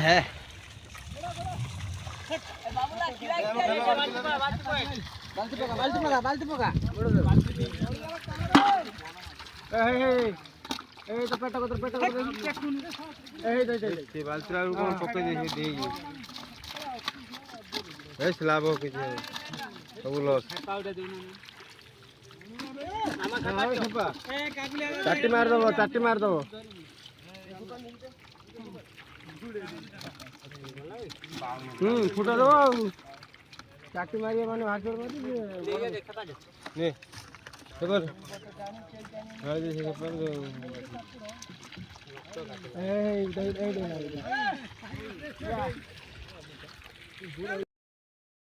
হ্যাঁ বালতি পোকা এই তো পেটা কত এই বালতি আর কোন পকে দিয়ে এই স্ল্যাব কিছু সব লস চারটি মার দেবো ফুটা দেবো চারটি মারিয়ে মানে ভাগর মারি এবার এই